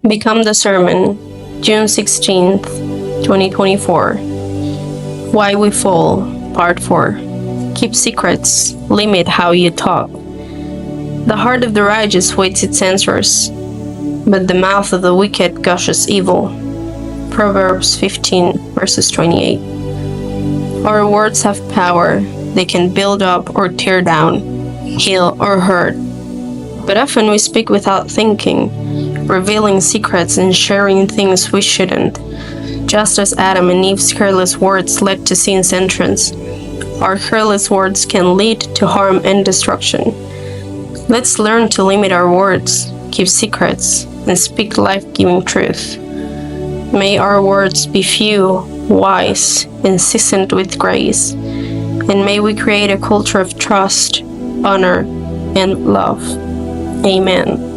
Become the Sermon, June 16th, 2024. Why We Fall, Part 4. Keep secrets, limit how you talk. The heart of the righteous waits its answers, but the mouth of the wicked gushes evil. Proverbs 15, verses 28. Our words have power. They can build up or tear down, heal or hurt. But often we speak without thinking, revealing secrets and sharing things we shouldn't. Just as Adam and Eve's careless words led to sin's entrance, our careless words can lead to harm and destruction. Let's learn to limit our words, keep secrets, and speak life-giving truth. May our words be few, wise, and seasoned with grace, and may we create a culture of trust, honor, and love. Amen.